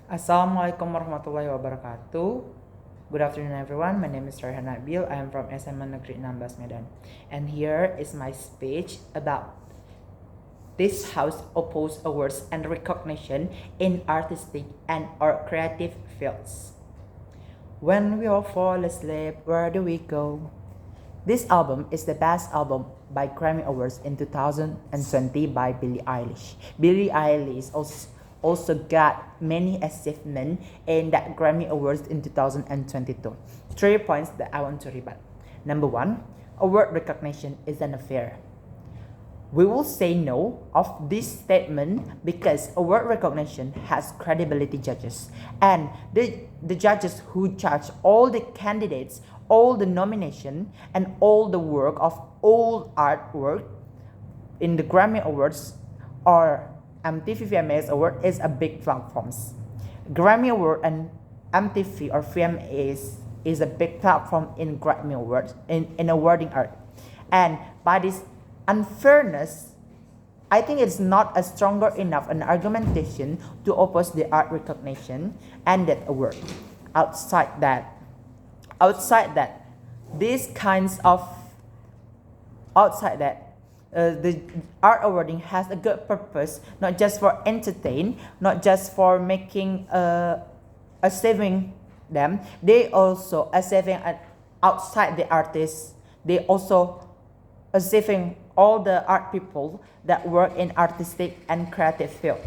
Assalamualaikum warahmatullahi wabarakatuh. Good afternoon everyone. My name is Royhan Nabil. I am from SMA Negeri 16 Medan. And here is my speech about this house oppose awards and recognition in artistic and or creative fields. When we all fall asleep, where do we go? This album is the best album by Grammy Awards in 2020 by Billie Eilish. Billie Eilish also got many achievements in that Grammy Awards in 2022. 3 points that I want to rebut. Number 1, award recognition is an affair. We will say no of this statement because award recognition has credibility judges, and the judges who judge all the candidates, all the nomination, and all the work of all artwork in the Grammy Awards or MTV VMAs Award is a big platforms. Grammy Award and MTV or VMAs is a big platform in Grammy Awards in awarding art, and by this unfairness, I think it's not a stronger enough an argumentation to oppose the art recognition and that award. Outside that, these kinds of the art awarding has a good purpose, not just for entertain, not just for making a saving them. They also a saving outside the artists. They also a saving all the art people that work in artistic and creative field.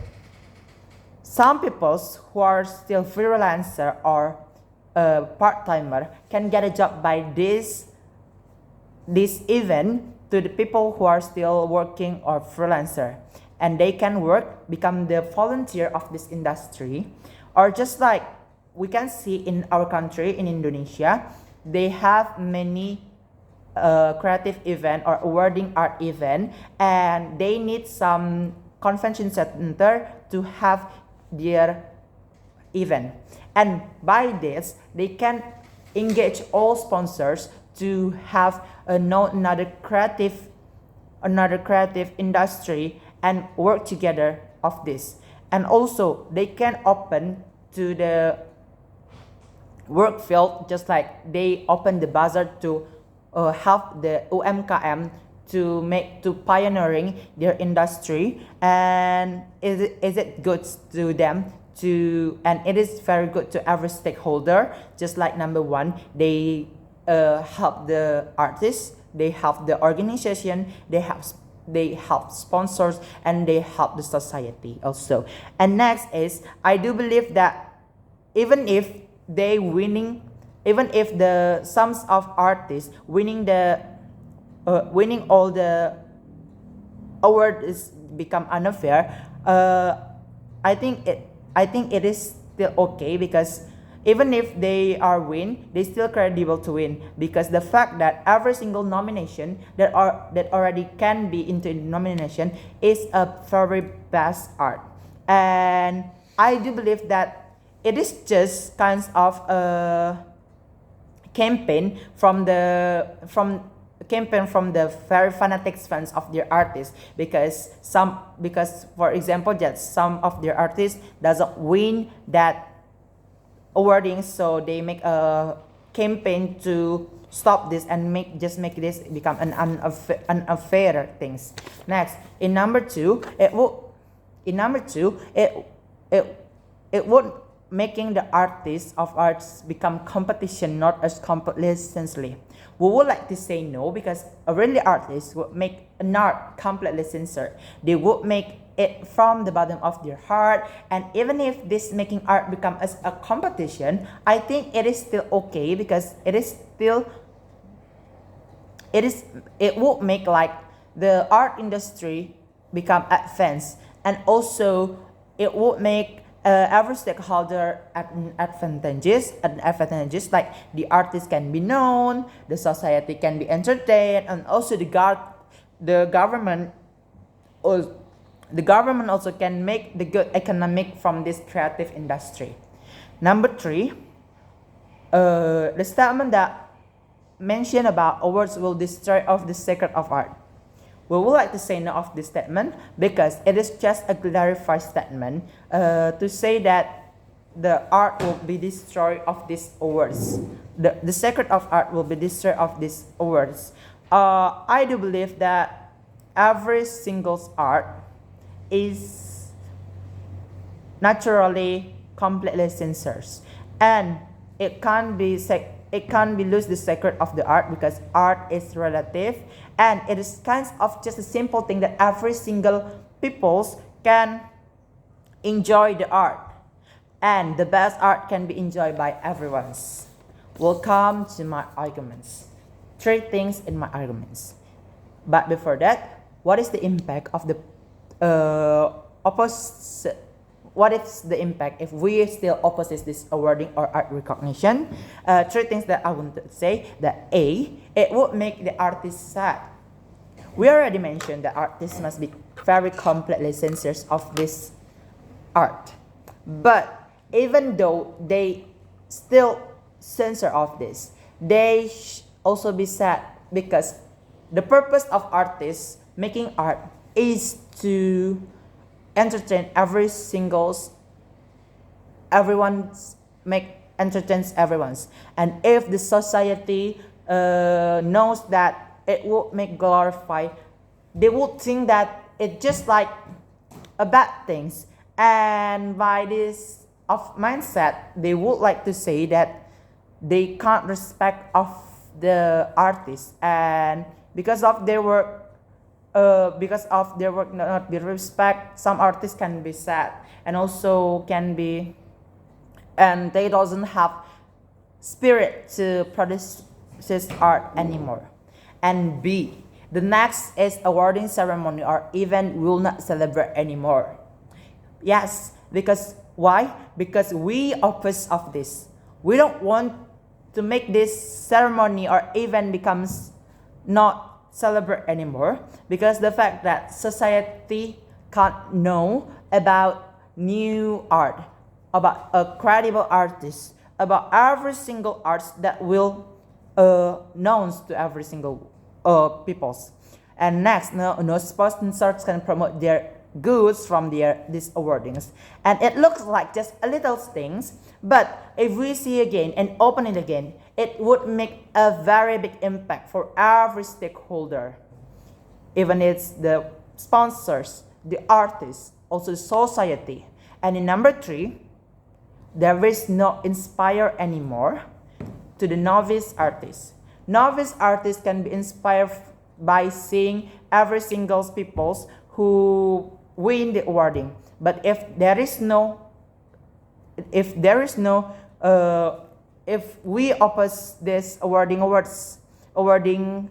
Some people who are still freelancer or part-timer can get a job by this event to the people who are still working or freelancer, and they can become the volunteer of this industry, or just like we can see in our country in Indonesia, they have many creative event or awarding art event, and they need some convention center to have their event, and by this they can engage all sponsors to have another creative industry and work together of this, and also they can open to the work field, just like they open the bazaar to help the UMKM to pioneering their industry, and is it good to them and it is very good to every stakeholder. Just like number 1, they help the artists, they help the organization, they help sponsors, and they help the society also. And next is, I do believe that even if the sums of artists winning all the award is become unfair, I think it is still okay, because even if they are win, they still credible to win, because the fact that every single nomination that already can be into nomination is a very best art. And I do believe that it is just kinds of a campaign from the very fanatic fans of their artists, because for example that some of their artists doesn't win that awarding, so they make a campaign to stop this and make this become an unfair things. Next, in number two, it would making the artists of arts become competition, not as completely. We would like to say no, because a really artist would make an art completely sincere. They would make it from the bottom of their heart, and even if this making art become as a competition, I think it is still okay, because it would make like the art industry become advanced, and also it would make every stakeholder advantages, like the artist can be known, the society can be entertained, and also the government also can make the good economic from this creative industry. Number 3, the statement that mentioned about awards will destroy of the secret of art. We would like to say no of this statement, because it is just a clarified statement to say that the art will be destroyed of these awards. The secret of art will be destroyed of these awards. I do believe that every single art is naturally completely censored, and it can't be lose the secret of the art, because art is relative, and it is kind of just a simple thing that every single peoples can enjoy the art, and the best art can be enjoyed by everyone. Welcome to my arguments. 3 things in my arguments. But before that, what is the impact of the opposite? What is the impact if we still oppose this awarding or art recognition? 3 things that I want to say. That A, it would make the artist sad. We already mentioned that artists must be very completely censored of this art. But even though they still censor of this, they also be sad, because the purpose of artists making art is to entertain entertains everyone's. And if the society knows that it will make glorify, they would think that it's just like a bad things. And by this of mindset, they would like to say that they can't respect of the artist, and because of their work not be respect, some artists can be sad, and also can be, and they doesn't have spirit to produce this art anymore. And B, the next is awarding ceremony or event will not celebrate anymore. Yes, because why? Because we oppose of this. We don't want to make this ceremony or event becomes not celebrate anymore, because the fact that society can't know about new art, about a credible artist, about every single arts that will known to every single peoples. And next, no sponsors can promote their goods from these awardings, and it looks like just a little things, but if we see again and open it again, it would make a very big impact for every stakeholder, even it's the sponsors, the artists, also the society. And in number 3, there is no inspire anymore to the novice artists. Novice artists can be inspired by seeing every single peoples who win the awarding. But if we oppose this awarding or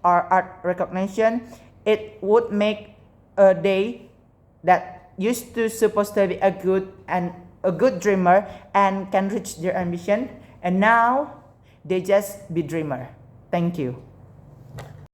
art recognition, it would make a day that used to supposed to be a good dreamer and can reach their ambition, and now they just be dreamer. Thank you.